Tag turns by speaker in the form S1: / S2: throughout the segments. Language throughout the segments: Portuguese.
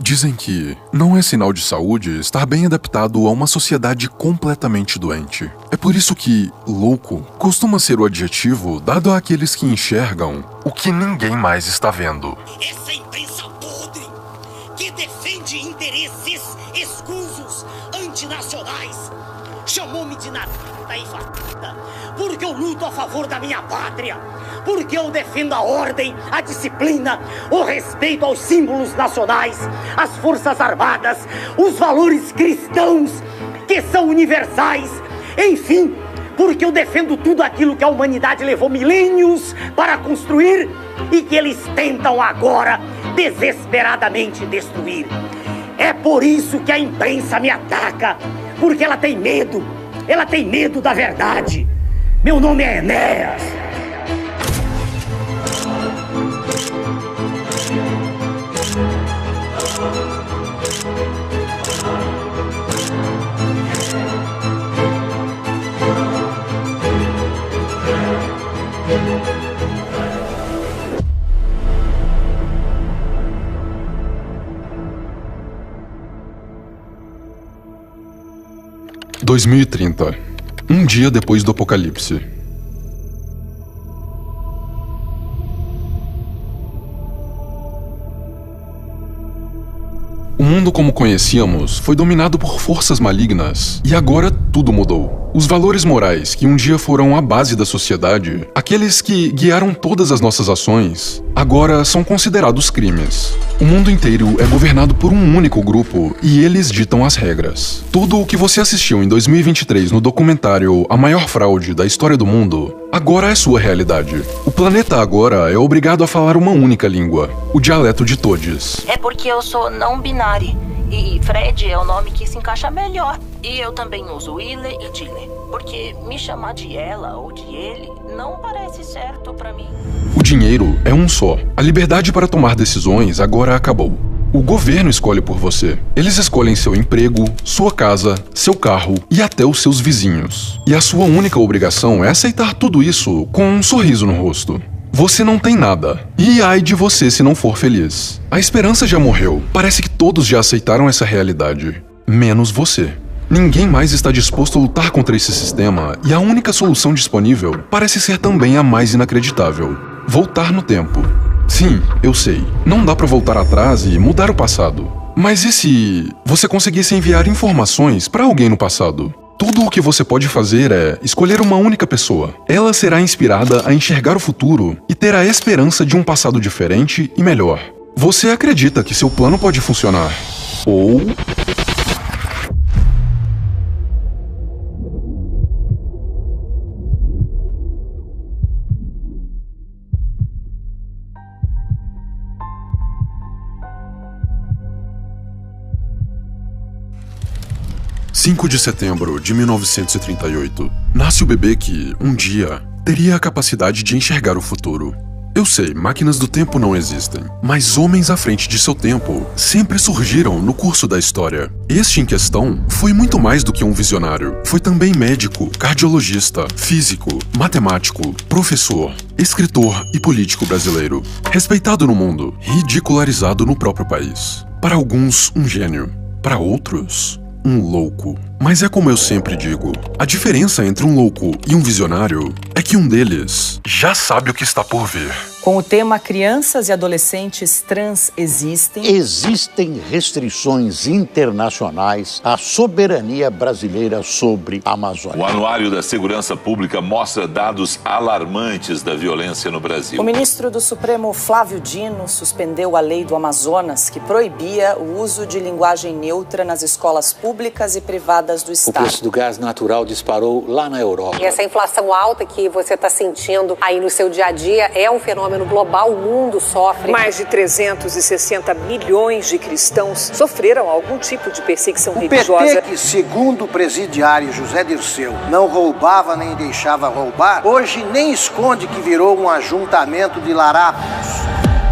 S1: Dizem que não é sinal de saúde estar bem adaptado a uma sociedade completamente doente. É por isso que louco costuma ser o adjetivo dado àqueles que enxergam o que ninguém mais está vendo.
S2: Essa imprensa podre que defende interesses escusos antinacionais chamou-me de nazista e fascista porque eu luto a favor da minha pátria, porque eu defendo a ordem, a disciplina, o respeito aos símbolos nacionais, as forças armadas, os valores cristãos que são universais, enfim, porque eu defendo tudo aquilo que a humanidade levou milênios para construir e que eles tentam agora desesperadamente destruir. É por isso que a imprensa me ataca, porque ela tem medo da verdade. Meu nome é Enéas.
S1: – 2030, um dia depois do apocalipse. O mundo como conhecíamos foi dominado por forças malignas e agora tudo mudou. Os valores morais que um dia foram a base da sociedade, aqueles que guiaram todas as nossas ações, agora são considerados crimes. O mundo inteiro é governado por um único grupo e eles ditam as regras. Tudo o que você assistiu em 2023 no documentário A Maior Fraude da História do Mundo, agora é sua realidade. O planeta agora é obrigado a falar uma única língua, o dialeto de todes.
S3: É porque eu sou não binário e Fred é o nome que se encaixa melhor. E eu também uso Wille e Dille, porque me chamar de ela ou de ele não parece certo pra mim.
S1: O dinheiro é um só. A liberdade para tomar decisões agora acabou. O governo escolhe por você. Eles escolhem seu emprego, sua casa, seu carro e até os seus vizinhos. E a sua única obrigação é aceitar tudo isso com um sorriso no rosto. Você não tem nada. E ai de você se não for feliz. A esperança já morreu. Parece que todos já aceitaram essa realidade. Menos você. Ninguém mais está disposto a lutar contra esse sistema e a única solução disponível parece ser também a mais inacreditável: voltar no tempo. Sim, eu sei, não dá pra voltar atrás e mudar o passado. Mas e se você conseguisse enviar informações pra alguém no passado? Tudo o que você pode fazer é escolher uma única pessoa. Ela será inspirada a enxergar o futuro e ter a esperança de um passado diferente e melhor. Você acredita que seu plano pode funcionar? Ou... 5 de setembro de 1938, nasce o bebê que, um dia, teria a capacidade de enxergar o futuro. Eu sei, máquinas do tempo não existem, mas homens à frente de seu tempo sempre surgiram no curso da história. Este em questão foi muito mais do que um visionário. Foi também médico, cardiologista, físico, matemático, professor, escritor e político brasileiro. Respeitado no mundo, ridicularizado no próprio país. Para alguns, um gênio. Para outros... um louco. Mas é como eu sempre digo, a diferença entre um louco e um visionário é que um deles já sabe o que está por vir.
S4: Com o tema Crianças e Adolescentes Trans Existem...
S5: Existem restrições internacionais à soberania brasileira sobre a Amazônia.
S6: O Anuário da Segurança Pública mostra dados alarmantes da violência no Brasil.
S4: O ministro do Supremo, Flávio Dino, suspendeu a lei do Amazonas que proibia o uso de linguagem neutra nas escolas públicas e privadas do Estado.
S7: O preço do gás natural disparou lá na Europa.
S8: E essa inflação alta que você está sentindo aí no seu dia a dia é um fenômeno global, o mundo sofre.
S9: Mais de 360 milhões de cristãos sofreram algum tipo de perseguição religiosa.
S10: O PT, que segundo o presidiário José Dirceu, não roubava nem deixava roubar, hoje nem esconde que virou um ajuntamento de larápios.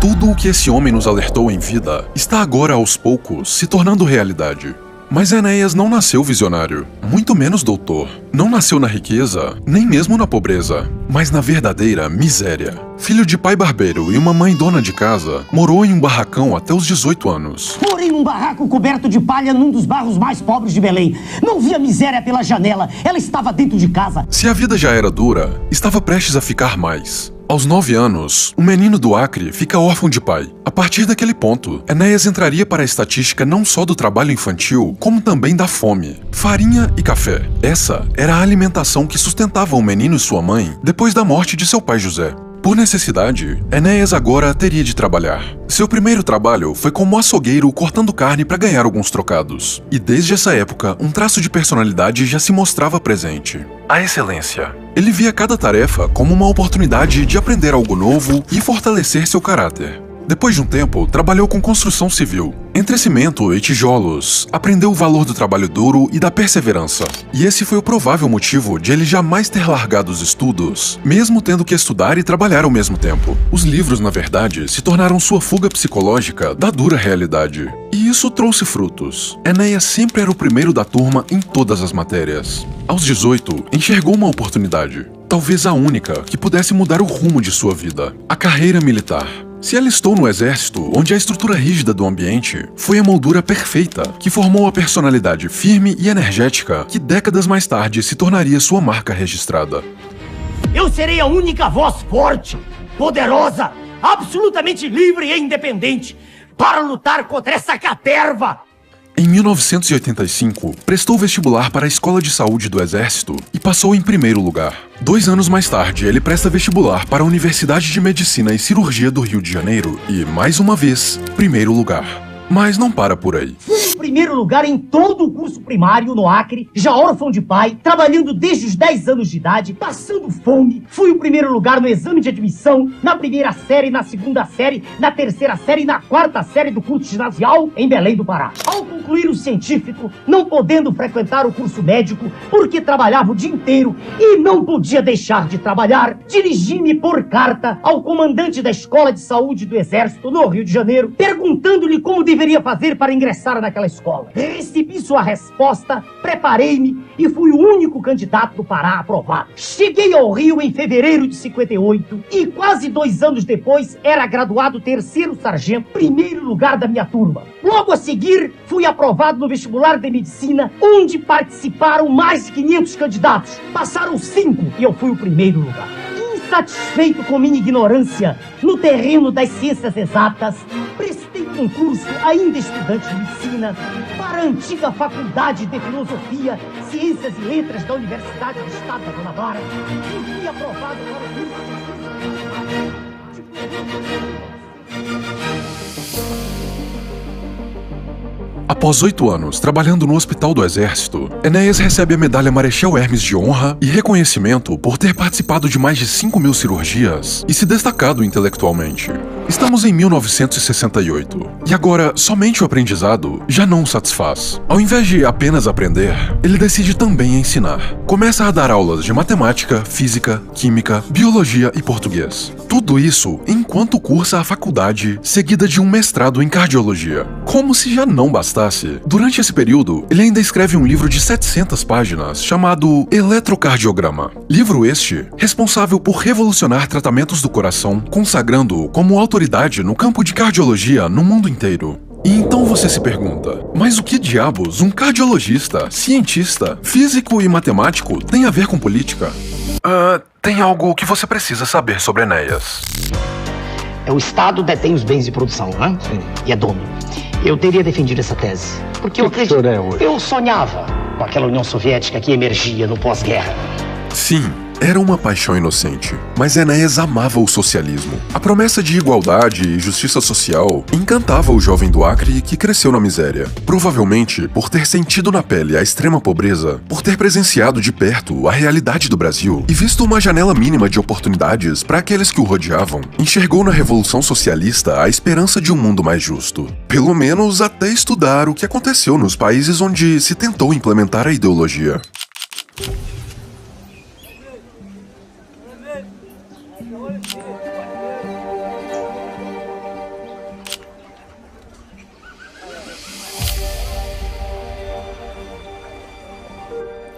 S1: Tudo o que esse homem nos alertou em vida está agora aos poucos se tornando realidade. Mas Enéas não nasceu visionário, muito menos doutor. Não nasceu na riqueza, nem mesmo na pobreza, mas na verdadeira miséria. Filho de pai barbeiro e uma mãe dona de casa, morou em um barracão até os 18 anos.
S2: Morei num barraco coberto de palha num dos bairros mais pobres de Belém. Não via miséria pela janela, ela estava dentro de casa.
S1: Se a vida já era dura, estava prestes a ficar mais. Aos 9 anos, um menino do Acre fica órfão de pai. A partir daquele ponto, Enéas entraria para a estatística não só do trabalho infantil, como também da fome. Farinha e café. Essa era a alimentação que sustentava o menino e sua mãe depois da morte de seu pai José. Por necessidade, Enéas agora teria de trabalhar. Seu primeiro trabalho foi como açougueiro cortando carne para ganhar alguns trocados. E desde essa época, um traço de personalidade já se mostrava presente: a excelência. Ele via cada tarefa como uma oportunidade de aprender algo novo e fortalecer seu caráter. Depois de um tempo, trabalhou com construção civil. Entre cimento e tijolos, aprendeu o valor do trabalho duro e da perseverança. E esse foi o provável motivo de ele jamais ter largado os estudos, mesmo tendo que estudar e trabalhar ao mesmo tempo. Os livros, na verdade, se tornaram sua fuga psicológica da dura realidade. E isso trouxe frutos. Enéas sempre era o primeiro da turma em todas as matérias. Aos 18, enxergou uma oportunidade, talvez a única, que pudesse mudar o rumo de sua vida: a carreira militar. Se alistou no exército, onde a estrutura rígida do ambiente foi a moldura perfeita que formou a personalidade firme e energética que décadas mais tarde se tornaria sua marca registrada.
S2: Eu serei a única voz forte, poderosa, absolutamente livre e independente para lutar contra essa caterva.
S1: Em 1985, prestou vestibular para a Escola de Saúde do Exército e passou em primeiro lugar. 2 anos mais tarde, ele presta vestibular para a Universidade de Medicina e Cirurgia do Rio de Janeiro e, mais uma vez, primeiro lugar. Mas não para por aí.
S2: Fui em primeiro lugar em todo o curso primário no Acre, já órfão de pai, trabalhando desde os 10 anos de idade, passando fome. Fui o primeiro lugar no exame de admissão, na primeira série, na segunda série, na terceira série e na quarta série do curso ginasial em Belém do Pará. Ao concluir o científico, não podendo frequentar o curso médico, porque trabalhava o dia inteiro e não podia deixar de trabalhar, dirigi-me por carta ao comandante da Escola de Saúde do Exército no Rio de Janeiro, perguntando-lhe como deveria fazer para ingressar naquela escola. Recebi sua resposta, preparei-me e fui o único candidato do Pará aprovado. Cheguei ao Rio em fevereiro de 58 e quase 2 anos depois era graduado 3º sargento, primeiro lugar da minha turma. Logo a seguir, fui aprovado no vestibular de medicina, onde participaram mais de 500 candidatos. Passaram 5 e eu fui o primeiro lugar. Insatisfeito com minha ignorância no terreno das ciências exatas, prestei concurso, ainda estudante de medicina, para a antiga Faculdade de Filosofia, Ciências e Letras da Universidade do Estado da Guanabara e fui aprovado para o curso.
S1: Após 8 anos trabalhando no Hospital do Exército, Enéas recebe a medalha Marechal Hermes de Honra e reconhecimento por ter participado de mais de 5.000 cirurgias e se destacado intelectualmente. Estamos em 1968, e agora somente o aprendizado já não o satisfaz. Ao invés de apenas aprender, ele decide também ensinar. Começa a dar aulas de matemática, física, química, biologia e português. Tudo isso enquanto cursa a faculdade, seguida de um mestrado em cardiologia. Como se já não bastasse, durante esse período, ele ainda escreve um livro de 700 páginas chamado Eletrocardiograma. Livro este responsável por revolucionar tratamentos do coração, consagrando-o como autoridade no campo de cardiologia no mundo inteiro. E então você se pergunta, mas o que diabos um cardiologista, cientista, físico e matemático tem a ver com política? Tem algo que você precisa saber sobre Enéas.
S2: O Estado detém os bens de produção, né? Sim. E é dono. Eu teria defendido essa tese. Porque eu acredito. Eu sonhava com aquela União Soviética que emergia no pós-guerra.
S1: Sim, era uma paixão inocente, mas Enéas amava o socialismo. A promessa de igualdade e justiça social encantava o jovem do Acre que cresceu na miséria. Provavelmente por ter sentido na pele a extrema pobreza, por ter presenciado de perto a realidade do Brasil e visto uma janela mínima de oportunidades para aqueles que o rodeavam, enxergou na Revolução Socialista a esperança de um mundo mais justo. Pelo menos até estudar o que aconteceu nos países onde se tentou implementar a ideologia.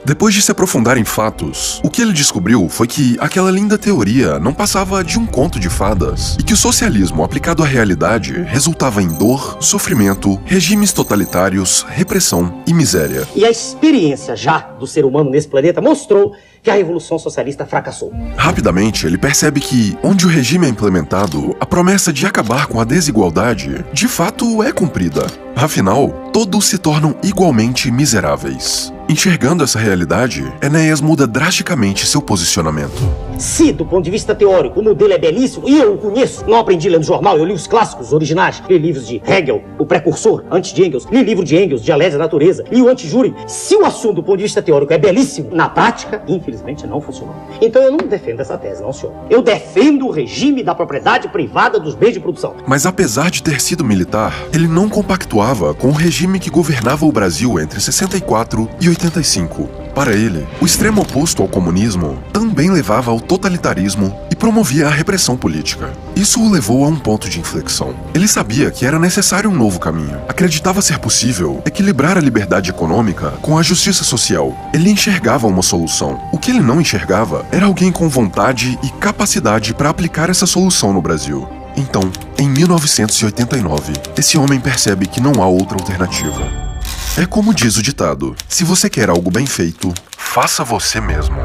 S1: Depois de se aprofundar em fatos, o que ele descobriu foi que aquela linda teoria não passava de um conto de fadas e que o socialismo aplicado à realidade resultava em dor, sofrimento, regimes totalitários, repressão e miséria.
S2: E a experiência já do ser humano nesse planeta mostrou que a Revolução Socialista fracassou.
S1: Rapidamente, ele percebe que, onde o regime é implementado, a promessa de acabar com a desigualdade, de fato, é cumprida. Afinal, todos se tornam igualmente miseráveis. Enxergando essa realidade, Enéas muda drasticamente seu posicionamento.
S2: Se, do ponto de vista teórico, o modelo é belíssimo, e eu o conheço, não aprendi lendo jornal, eu li os clássicos originais, li livros de Hegel, o precursor, antes de Engels, li livro de Engels, Dialética da Natureza, li o Anti-Júri. Se o assunto, do ponto de vista teórico, é belíssimo, na prática, infelizmente, não funcionou. Então eu não defendo essa tese, não, senhor. Eu defendo o regime da propriedade privada dos bens de produção.
S1: Mas apesar de ter sido militar, ele não compactuava com o regime que governava o Brasil entre 64 e 85. Para ele, o extremo oposto ao comunismo também levava ao totalitarismo e promovia a repressão política. Isso o levou a um ponto de inflexão. Ele sabia que era necessário um novo caminho. Acreditava ser possível equilibrar a liberdade econômica com a justiça social. Ele enxergava uma solução. O que ele não enxergava era alguém com vontade e capacidade para aplicar essa solução no Brasil. Então, em 1989, esse homem percebe que não há outra alternativa. É como diz o ditado: se você quer algo bem feito, faça você mesmo.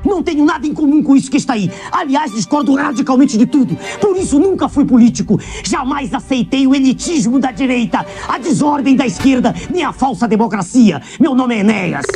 S2: Não tenho nada em comum com isso que está aí. Aliás, discordo radicalmente de tudo. Por isso, nunca fui político. Jamais aceitei o elitismo da direita, a desordem da esquerda, nem a falsa democracia. Meu nome é Enéas.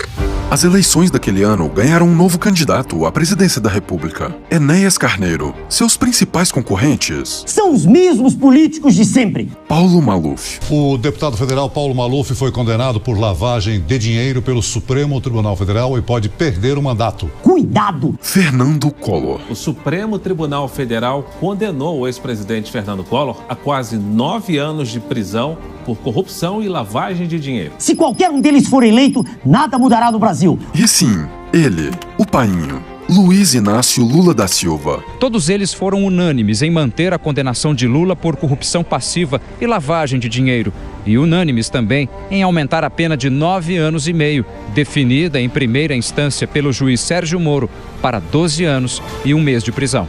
S1: As eleições daquele ano ganharam um novo candidato à presidência da República, Enéas Carneiro. Seus principais concorrentes
S2: são os mesmos políticos de sempre.
S1: Paulo Maluf.
S11: O deputado federal Paulo Maluf foi condenado por lavagem de dinheiro pelo Supremo Tribunal Federal e pode perder o mandato.
S2: Cuidado!
S1: Fernando Collor.
S12: O Supremo Tribunal Federal condenou o ex-presidente Fernando Collor a quase 9 anos de prisão por corrupção e lavagem de dinheiro.
S2: Se qualquer um deles for eleito, nada mudará no Brasil.
S1: E sim, ele, o painho, Luiz Inácio Lula da Silva.
S13: Todos eles foram unânimes em manter a condenação de Lula por corrupção passiva e lavagem de dinheiro. E unânimes também em aumentar a pena de 9 anos e meio, definida em primeira instância pelo juiz Sérgio Moro, para 12 anos e 1 mês de prisão.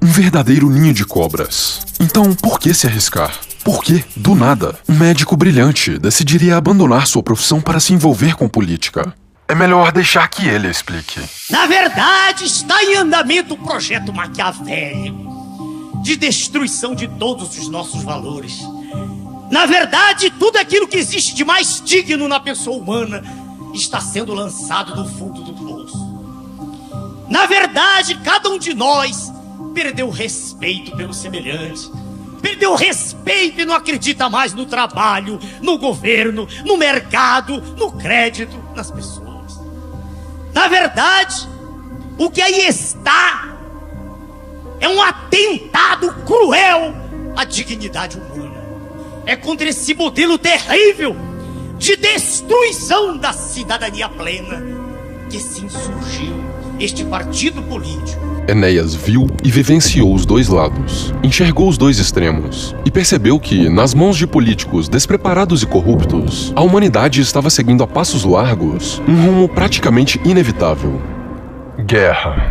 S1: Um verdadeiro ninho de cobras. Então, por que se arriscar? Por que, do nada, um médico brilhante decidiria abandonar sua profissão para se envolver com política? É melhor deixar que ele explique.
S2: Na verdade, está em andamento um projeto maquiavélico de destruição de todos os nossos valores. Na verdade, tudo aquilo que existe de mais digno na pessoa humana está sendo lançado do fundo do poço. Na verdade, cada um de nós perdeu o respeito pelo semelhante. Perdeu o respeito e não acredita mais no trabalho, no governo, no mercado, no crédito, nas pessoas. Na verdade, o que aí está é um atentado cruel à dignidade humana. É contra esse modelo terrível de destruição da cidadania plena que se insurgiu este partido político.
S1: Enéas viu e vivenciou os dois lados, enxergou os dois extremos e percebeu que, nas mãos de políticos despreparados e corruptos, a humanidade estava seguindo a passos largos um rumo praticamente inevitável: guerra.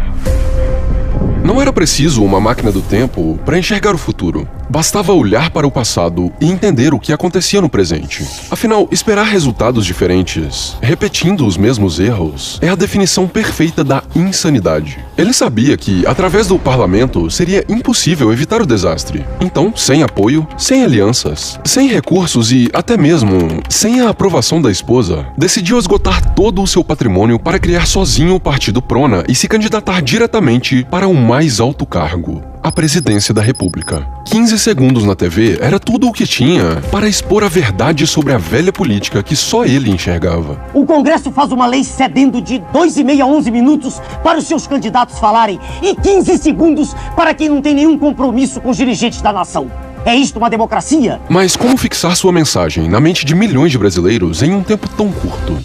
S1: Não era preciso uma máquina do tempo para enxergar o futuro. Bastava olhar para o passado e entender o que acontecia no presente. Afinal, esperar resultados diferentes, repetindo os mesmos erros, é a definição perfeita da insanidade. Ele sabia que, através do parlamento, seria impossível evitar o desastre. Então, sem apoio, sem alianças, sem recursos e, até mesmo, sem a aprovação da esposa, decidiu esgotar todo o seu patrimônio para criar sozinho o Partido Prona e se candidatar diretamente para o mais alto cargo: a presidência da República. 15 segundos na TV era tudo o que tinha para expor a verdade sobre a velha política que só ele enxergava.
S2: O Congresso faz uma lei cedendo de 2,5 a 11 minutos para os seus candidatos falarem e 15 segundos para quem não tem nenhum compromisso com os dirigentes da nação. É isto uma democracia?
S1: Mas como fixar sua mensagem na mente de milhões de brasileiros em um tempo tão curto?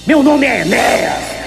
S2: Meu nome é Enéas!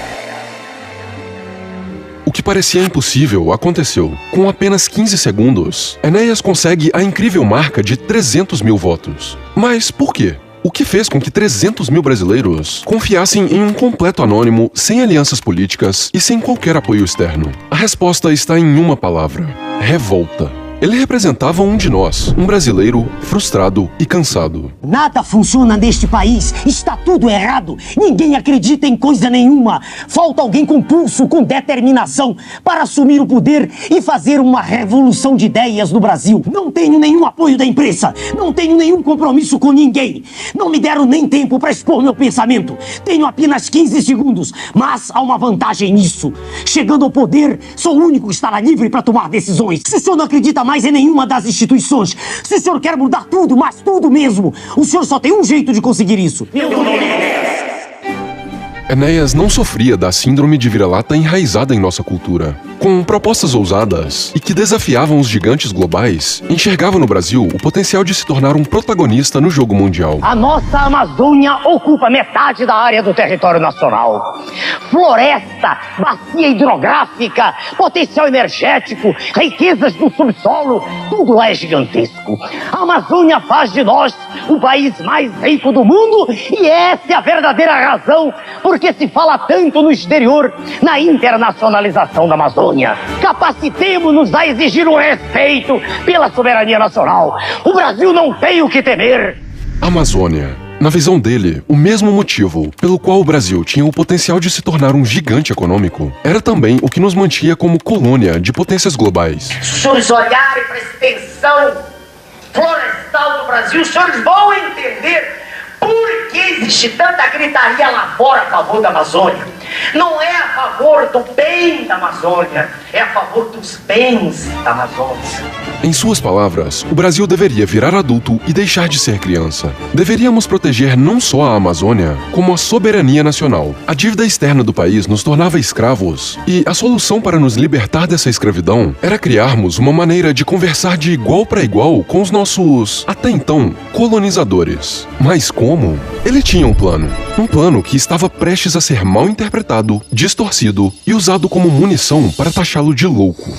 S1: O que parecia impossível aconteceu. Com apenas 15 segundos, Enéas consegue a incrível marca de 300 mil votos. Mas por quê? O que fez com que 300 mil brasileiros confiassem em um completo anônimo, sem alianças políticas e sem qualquer apoio externo? A resposta está em uma palavra: revolta. Ele representava um de nós, um brasileiro frustrado e cansado.
S2: Nada funciona neste país, está tudo errado, ninguém acredita em coisa nenhuma. Falta alguém com pulso, com determinação para assumir o poder e fazer uma revolução de ideias no Brasil. Não tenho nenhum apoio da imprensa, não tenho nenhum compromisso com ninguém. Não me deram nem tempo para expor meu pensamento. Tenho apenas 15 segundos, mas há uma vantagem nisso. Chegando ao poder, sou o único que estará livre para tomar decisões. Se o senhor não acredita mais em nenhuma das instituições, se o senhor quer mudar tudo, mas tudo mesmo, o senhor só tem um jeito de conseguir isso. Meu nome é
S1: Enéas não sofria da síndrome de vira-lata enraizada em nossa cultura. Com propostas ousadas e que desafiavam os gigantes globais, enxergava no Brasil o potencial de se tornar um protagonista no jogo mundial.
S2: A nossa Amazônia ocupa metade da área do território nacional. Floresta, bacia hidrográfica, potencial energético, riquezas do subsolo, tudo lá é gigantesco. A Amazônia faz de nós o país mais rico do mundo e essa é a verdadeira razão porque se fala tanto no exterior na internacionalização da Amazônia. Capacitemo-nos a exigir o respeito pela soberania nacional. O Brasil não tem o que temer.
S1: Amazônia. Na visão dele, o mesmo motivo pelo qual o Brasil tinha o potencial de se tornar um gigante econômico era também o que nos mantinha como colônia de potências globais.
S2: Se os senhores olharem para a extensão florestal do Brasil, os senhores vão entender por que existe tanta gritaria lá fora a favor da Amazônia. Não é a favor do bem da Amazônia, é a favor dos bens da Amazônia.
S1: Em suas palavras, o Brasil deveria virar adulto e deixar de ser criança. Deveríamos proteger não só a Amazônia, como a soberania nacional. A dívida externa do país nos tornava escravos, e a solução para nos libertar dessa escravidão era criarmos uma maneira de conversar de igual para igual com os nossos, até então, colonizadores. Mas como? Ele tinha um plano que estava prestes a ser mal interpretado, distorcido e usado como munição para taxá-lo de louco.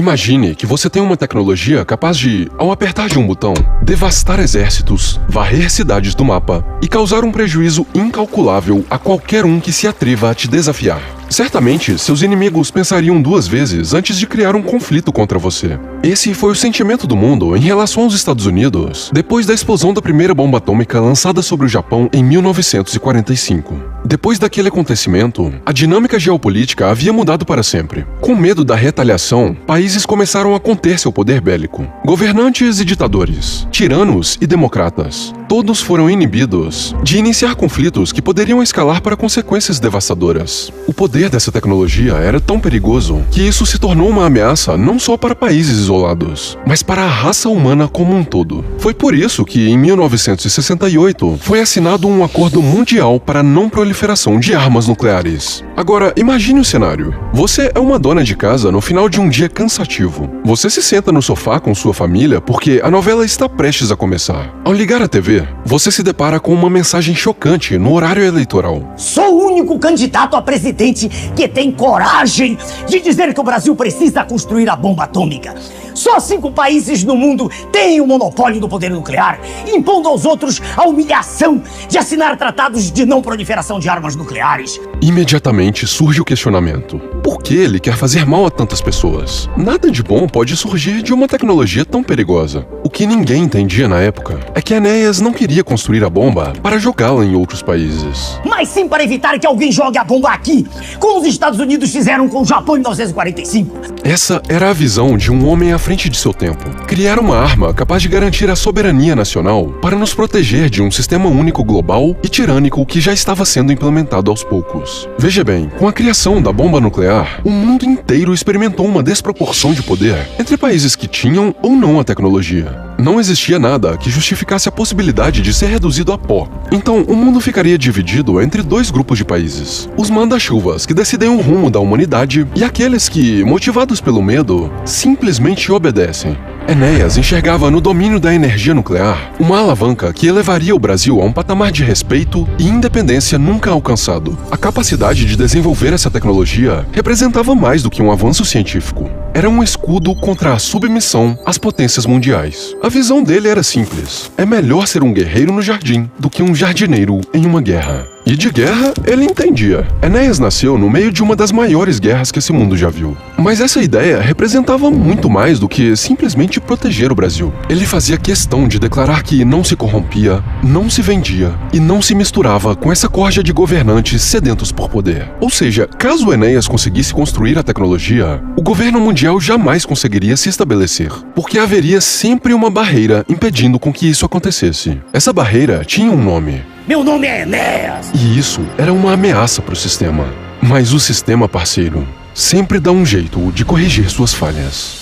S1: Imagine que você tem uma tecnologia capaz de, ao apertar de um botão, devastar exércitos, varrer cidades do mapa e causar um prejuízo incalculável a qualquer um que se atreva a te desafiar. Certamente, seus inimigos pensariam duas vezes antes de criar um conflito contra você. Esse foi o sentimento do mundo em relação aos Estados Unidos depois da explosão da primeira bomba atômica lançada sobre o Japão em 1945. Depois daquele acontecimento, a dinâmica geopolítica havia mudado para sempre. Com medo da retaliação, países começaram a conter seu poder bélico. Governantes e ditadores, tiranos e democratas, todos foram inibidos de iniciar conflitos que poderiam escalar para consequências devastadoras. O poder dessa tecnologia era tão perigoso que isso se tornou uma ameaça não só para países isolados, mas para a raça humana como um todo. Foi por isso que, em 1968, foi assinado um acordo mundial para a não proliferação de armas nucleares. Agora, imagine o cenário. Você é uma dona de casa no final de um dia cansativo. Você se senta no sofá com sua família porque a novela está prestes a começar. Ao ligar a TV, você se depara com uma mensagem chocante no horário eleitoral.
S2: Sou o único candidato a presidente que tem coragem de dizer que o Brasil precisa construir a bomba atômica. Só 5 países no mundo têm o monopólio do poder nuclear, impondo aos outros a humilhação de assinar tratados de não proliferação de armas nucleares.
S1: Imediatamente surge o questionamento. Por que ele quer fazer mal a tantas pessoas? Nada de bom pode surgir de uma tecnologia tão perigosa. O que ninguém entendia na época é que Enéas não queria construir a bomba para jogá-la em outros países.
S2: Mas sim para evitar que alguém jogue a bomba aqui, como os Estados Unidos fizeram com o Japão em 1945.
S1: Essa era a visão de um homem à frente de seu tempo. Criar uma arma capaz de garantir a soberania nacional para nos proteger de um sistema único global e tirânico que já estava sendo implementado aos poucos. Veja bem, com a criação da bomba nuclear, o mundo inteiro experimentou uma desproporção de poder entre países que tinham ou não a tecnologia. Não existia nada que justificasse a possibilidade de ser reduzido a pó. Então, o mundo ficaria dividido entre 2 grupos de países. Os manda-chuvas, que decidem o rumo da humanidade, e aqueles que, motivados pelo medo, simplesmente obedecem. Enéas enxergava no domínio da energia nuclear uma alavanca que elevaria o Brasil a um patamar de respeito e independência nunca alcançado. A capacidade de desenvolver essa tecnologia representava mais do que um avanço científico. Era um escudo contra a submissão às potências mundiais. A visão dele era simples. É melhor ser um guerreiro no jardim do que um jardineiro em uma guerra. E de guerra, ele entendia. Enéas nasceu no meio de uma das maiores guerras que esse mundo já viu. Mas essa ideia representava muito mais do que simplesmente proteger o Brasil. Ele fazia questão de declarar que não se corrompia, não se vendia e não se misturava com essa corja de governantes sedentos por poder. Ou seja, caso Enéas conseguisse construir a tecnologia, o governo mundial jamais conseguiria se estabelecer, porque haveria sempre uma barreira impedindo com que isso acontecesse. Essa barreira tinha um nome.
S2: Meu nome é Enéas!
S1: E isso era uma ameaça para o sistema. Mas o sistema, parceiro, sempre dá um jeito de corrigir suas falhas.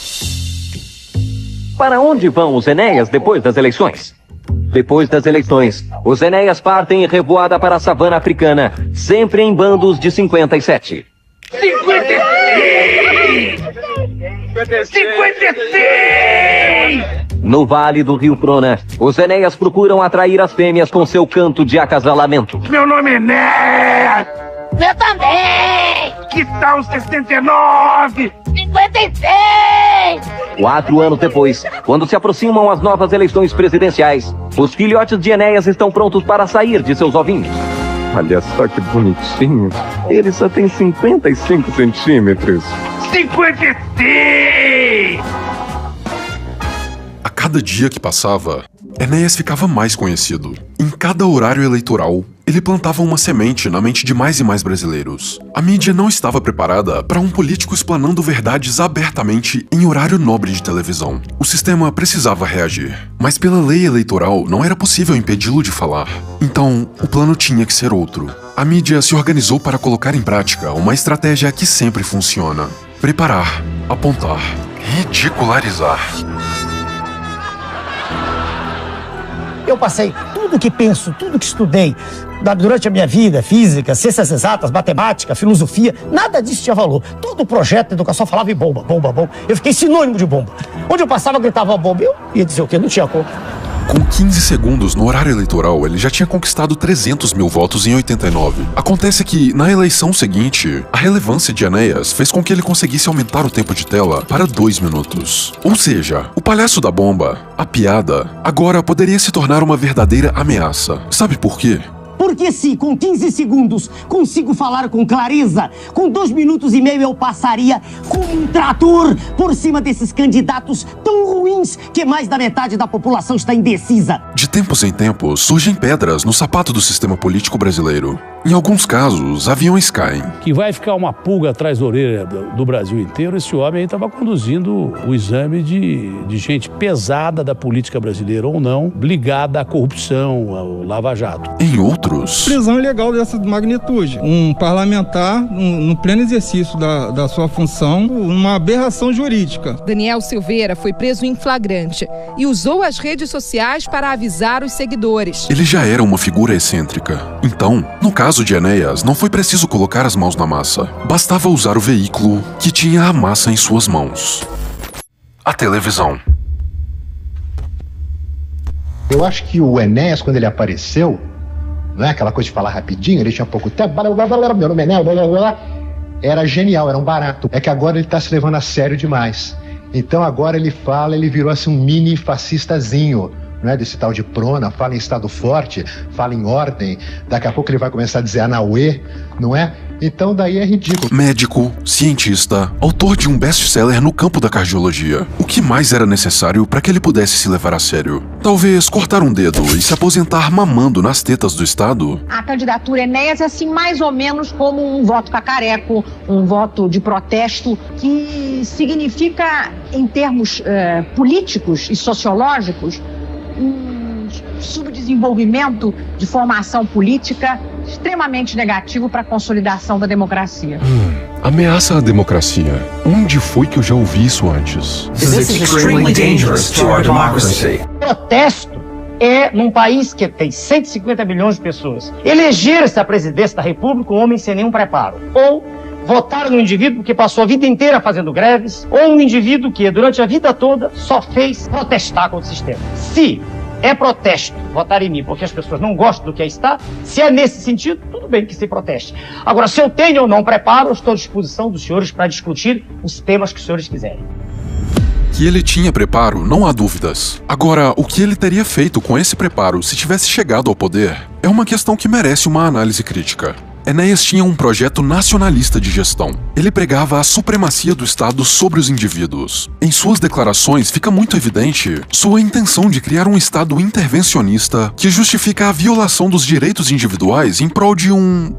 S14: Para onde vão os Enéas depois das eleições? Depois das eleições, os Enéas partem em revoada para a savana africana, sempre em bandos de 57.
S2: 56! 56!
S14: No Vale do Rio Prona, os Enéas procuram atrair as fêmeas com seu canto de acasalamento.
S2: Meu nome é Enéas!
S15: Eu também!
S2: Que tal 69?
S15: 56!
S14: 4 anos depois, quando se aproximam as novas eleições presidenciais, os filhotes de Enéas estão prontos para sair de seus ovinhos. Olha só que bonitinho. Ele só tem 55 centímetros.
S2: 56!
S1: A cada dia que passava, Enéas ficava mais conhecido. Em cada horário eleitoral, ele plantava uma semente na mente de mais e mais brasileiros. A mídia não estava preparada para um político explanando verdades abertamente em horário nobre de televisão. O sistema precisava reagir, mas pela lei eleitoral não era possível impedi-lo de falar. Então, o plano tinha que ser outro. A mídia se organizou para colocar em prática uma estratégia que sempre funciona: preparar, apontar, ridicularizar.
S2: Eu passei tudo que penso, tudo que estudei durante a minha vida, física, ciências exatas, matemática, filosofia, nada disso tinha valor. Todo o projeto de educação falava em bomba, bomba, bomba. Eu fiquei sinônimo de bomba. Onde eu passava, gritava bomba. Eu ia dizer o quê? Não tinha como.
S1: Com 15 segundos no horário eleitoral, ele já tinha conquistado 300 mil votos em 89. Acontece que, na eleição seguinte, a relevância de Enéas fez com que ele conseguisse aumentar o tempo de tela para 2 minutos. Ou seja, o palhaço da bomba, a piada, agora poderia se tornar uma verdadeira ameaça. Sabe por quê?
S2: Porque se com 15 segundos consigo falar com clareza, com 2 minutos e meio eu passaria como um trator por cima desses candidatos tão ruins que mais da metade da população está indecisa.
S1: De tempos em tempos, surgem pedras no sapato do sistema político brasileiro. Em alguns casos, aviões caem.
S16: Que vai ficar uma pulga atrás da orelha do Brasil inteiro. Esse homem aí estava conduzindo o exame de gente pesada da política brasileira ou não, ligada à corrupção, ao lava-jato.
S1: Em outros...
S17: Prisão ilegal dessa magnitude. Um parlamentar, no pleno exercício da sua função, uma aberração jurídica.
S18: Daniel Silveira foi preso em flagrante e usou as redes sociais para avisar os seguidores.
S1: Ele já era uma figura excêntrica. Então, no caso de Enéas, não foi preciso colocar as mãos na massa. Bastava usar o veículo que tinha a massa em suas mãos. A televisão.
S19: Eu acho que o Enéas, quando ele apareceu, não é aquela coisa de falar rapidinho, ele tinha pouco tempo, meu nome é Enéas, era genial, era um barato. É que agora ele está se levando a sério demais. Então agora ele virou assim um mini fascistazinho, não é? Desse tal de prona, fala em Estado forte, fala em ordem, daqui a pouco ele vai começar a dizer Anauê, não é? Então daí é ridículo.
S1: Médico, cientista, autor de um best-seller no campo da cardiologia. O que mais era necessário para que ele pudesse se levar a sério? Talvez cortar um dedo e se aposentar mamando nas tetas do Estado?
S20: A candidatura Enéas é assim mais ou menos como um voto cacareco, um voto de protesto, que significa, em termos políticos e sociológicos, um subdesenvolvimento de formação política extremamente negativo para a consolidação da democracia.
S1: Ameaça à democracia. Onde foi que eu já ouvi isso antes?
S21: This is extremely dangerous to our democracy.
S22: Protesto é, num país que tem 150 milhões de pessoas, eleger-se à presidência da República um homem sem nenhum preparo. Ou votar num indivíduo que passou a vida inteira fazendo greves, ou um indivíduo que, durante a vida toda, só fez protestar contra o sistema. Se é protesto votar em mim porque as pessoas não gostam do que aí está, se é nesse sentido, tudo bem que se proteste. Agora, se eu tenho ou não preparo, eu estou à disposição dos senhores para discutir os temas que os senhores quiserem.
S1: Que ele tinha preparo, não há dúvidas. Agora, o que ele teria feito com esse preparo se tivesse chegado ao poder é uma questão que merece uma análise crítica. Enéas tinha um projeto nacionalista de gestão. Ele pregava a supremacia do Estado sobre os indivíduos. Em suas declarações fica muito evidente sua intenção de criar um Estado intervencionista que justifica a violação dos direitos individuais em prol de um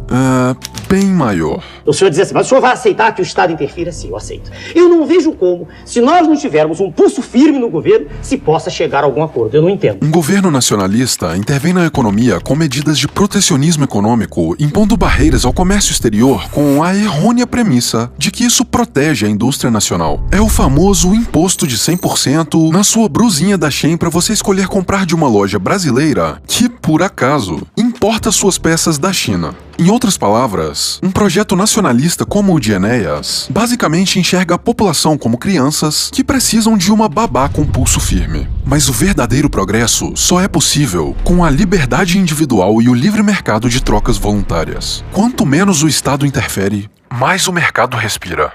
S1: bem maior.
S22: O senhor diz assim, mas o senhor vai aceitar que o Estado interfira? Sim, eu aceito. Eu não vejo como, se nós não tivermos um pulso firme no governo, se possa chegar a algum acordo. Eu não entendo.
S1: Um governo nacionalista intervém na economia com medidas de protecionismo econômico, impondo barreiras ao comércio exterior com a errônea premissa de que isso protege a indústria nacional. É o famoso imposto de 100% na sua brusinha da Shein para você escolher comprar de uma loja brasileira que, por acaso, importa suas peças da China. Em outras palavras, um projeto nacionalista como o de Enéas basicamente enxerga a população como crianças que precisam de uma babá com pulso firme. Mas o verdadeiro progresso só é possível com a liberdade individual e o livre mercado de trocas voluntárias. Quanto menos o Estado interfere, mais o mercado respira.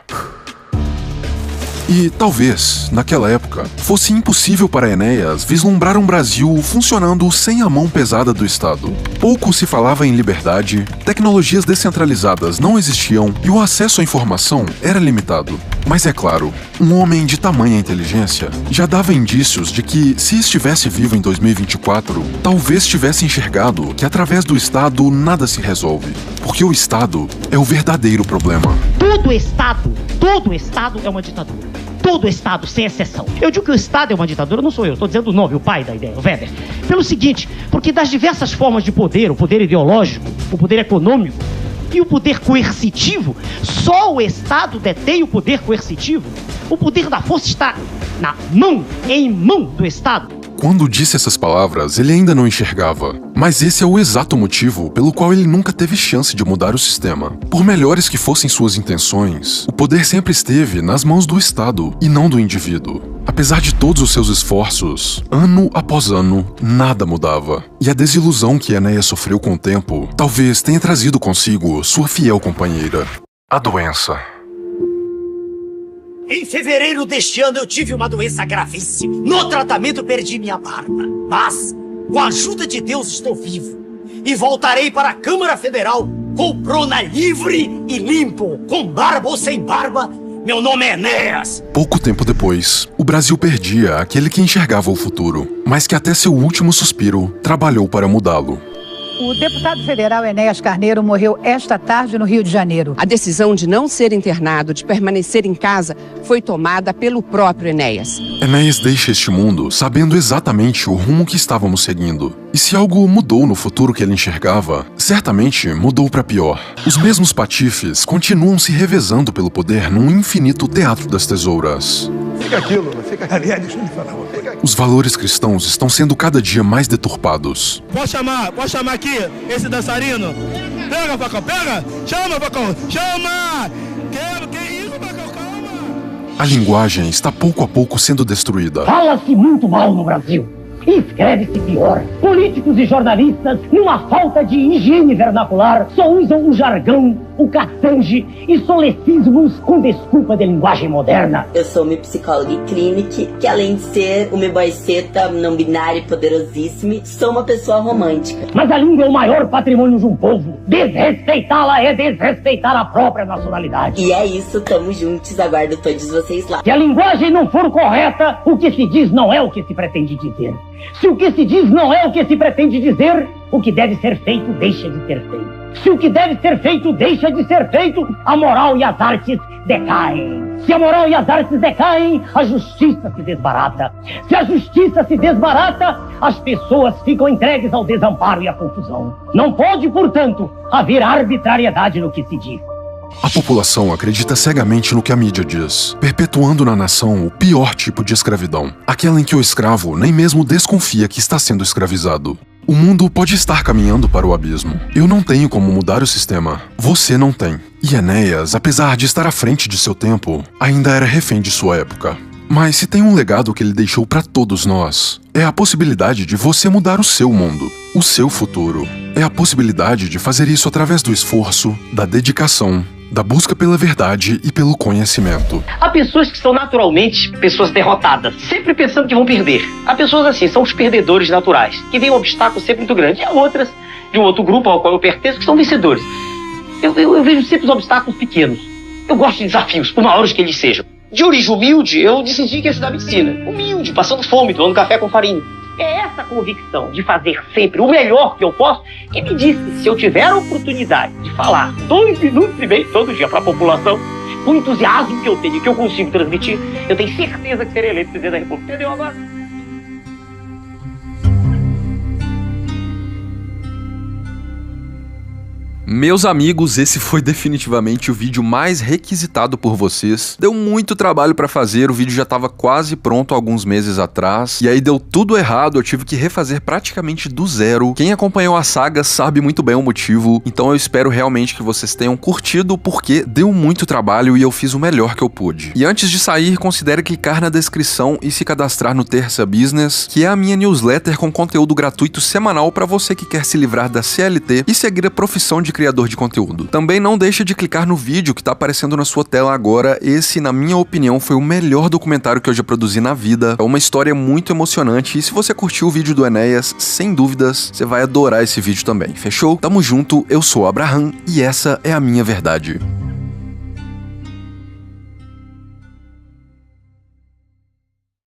S1: E talvez, naquela época, fosse impossível para Enéas vislumbrar um Brasil funcionando sem a mão pesada do Estado. Pouco se falava em liberdade, tecnologias descentralizadas não existiam e o acesso à informação era limitado. Mas é claro, um homem de tamanha inteligência já dava indícios de que, se estivesse vivo em 2024, talvez tivesse enxergado que através do Estado nada se resolve. Porque o Estado é o verdadeiro problema.
S22: Todo Estado é uma ditadura. Todo Estado, sem exceção. Eu digo que o Estado é uma ditadura, não sou eu, estou dizendo o nome, o pai da ideia, o Weber. Pelo seguinte, porque das diversas formas de poder, o poder ideológico, o poder econômico e o poder coercitivo, só o Estado detém o poder coercitivo. O poder da força está em mão do Estado.
S1: Quando disse essas palavras, ele ainda não enxergava. Mas esse é o exato motivo pelo qual ele nunca teve chance de mudar o sistema. Por melhores que fossem suas intenções, o poder sempre esteve nas mãos do Estado e não do indivíduo. Apesar de todos os seus esforços, ano após ano, nada mudava. E a desilusão que Enéas sofreu com o tempo talvez tenha trazido consigo sua fiel companheira, a doença.
S2: Em fevereiro deste ano eu tive uma doença gravíssima. No tratamento perdi minha barba. Mas, com a ajuda de Deus, estou vivo. E voltarei para a Câmara Federal com prona livre e limpo. Com barba ou sem barba, meu nome é Enéas.
S1: Pouco tempo depois, o Brasil perdia aquele que enxergava o futuro, mas que até seu último suspiro trabalhou para mudá-lo.
S23: O deputado federal Enéas Carneiro morreu esta tarde no Rio de Janeiro.
S24: A decisão de não ser internado, de permanecer em casa, foi tomada pelo próprio Enéas.
S1: Enéas deixa este mundo sabendo exatamente o rumo que estávamos seguindo. E se algo mudou no futuro que ele enxergava, certamente mudou para pior. Os mesmos patifes continuam se revezando pelo poder num infinito teatro das tesouras.
S25: Fica aquilo, fica ali, deixa eu falar.
S1: Os valores cristãos estão sendo cada dia mais deturpados.
S25: Pode chamar aqui esse dançarino. Pega, Facão, pega! Chama, Facão, chama! Que isso, Facão, calma!
S1: A linguagem está pouco a pouco sendo destruída.
S22: Fala-se muito mal no Brasil. E escreve-se pior. Políticos e jornalistas, numa falta de higiene vernacular, só usam o jargão, o catange e solecismos com desculpa de linguagem moderna.
S3: Eu sou uma psicóloga clínica, que além de ser uma boiceta não binária e poderosíssima, sou uma pessoa romântica.
S22: Mas a língua é o maior patrimônio de um povo. Desrespeitá-la é desrespeitar a própria nacionalidade.
S3: E é isso, tamo juntos, aguardo todos vocês lá.
S22: Se a linguagem não for correta, o que se diz não é o que se pretende dizer. Se o que se diz não é o que se pretende dizer, o que deve ser feito deixa de ser feito. Se o que deve ser feito deixa de ser feito, a moral e as artes decaem. Se a moral e as artes decaem, a justiça se desbarata. Se a justiça se desbarata, as pessoas ficam entregues ao desamparo e à confusão. Não pode, portanto, haver arbitrariedade no que se diz.
S1: A população acredita cegamente no que a mídia diz, perpetuando na nação o pior tipo de escravidão, aquela em que o escravo nem mesmo desconfia que está sendo escravizado. O mundo pode estar caminhando para o abismo. Eu não tenho como mudar o sistema. Você não tem. E Enéas, apesar de estar à frente de seu tempo, ainda era refém de sua época. Mas se tem um legado que ele deixou para todos nós, é a possibilidade de você mudar o seu mundo, o seu futuro. É a possibilidade de fazer isso através do esforço, da dedicação, da busca pela verdade e pelo conhecimento.
S22: Há pessoas que são naturalmente pessoas derrotadas, sempre pensando que vão perder. Há pessoas assim, são os perdedores naturais, que veem um obstáculo sempre muito grande. E há outras, de um outro grupo ao qual eu pertenço, que são vencedores. Eu vejo sempre os obstáculos pequenos. Eu gosto de desafios, por maiores que eles sejam. De origem humilde, eu decidi que ia estudar medicina. Humilde, passando fome, tomando café com farinha. É essa convicção de fazer sempre o melhor que eu posso que me disse, se eu tiver a oportunidade de falar 2 minutos e meio todo dia para a população, com o entusiasmo que eu tenho, que eu consigo transmitir, eu tenho certeza que serei eleito presidente da República. Entendeu agora?
S4: Meus amigos, esse foi definitivamente o vídeo mais requisitado por vocês. Deu muito trabalho pra fazer, o vídeo já tava quase pronto alguns meses atrás, e aí deu tudo errado, eu tive que refazer praticamente do zero. Quem acompanhou a saga sabe muito bem o motivo, então eu espero realmente que vocês tenham curtido, porque deu muito trabalho e eu fiz o melhor que eu pude. E antes de sair, considere clicar na descrição e se cadastrar no Terça Business, que é a minha newsletter com conteúdo gratuito semanal pra você que quer se livrar da CLT e seguir a profissão de criador de conteúdo. Também não deixe de clicar no vídeo que tá aparecendo na sua tela agora. Esse, na minha opinião, foi o melhor documentário que eu já produzi na vida. É uma história muito emocionante e se você curtiu o vídeo do Enéas, sem dúvidas, você vai adorar esse vídeo também. Fechou? Tamo junto, eu sou o Abraham e essa é a minha verdade.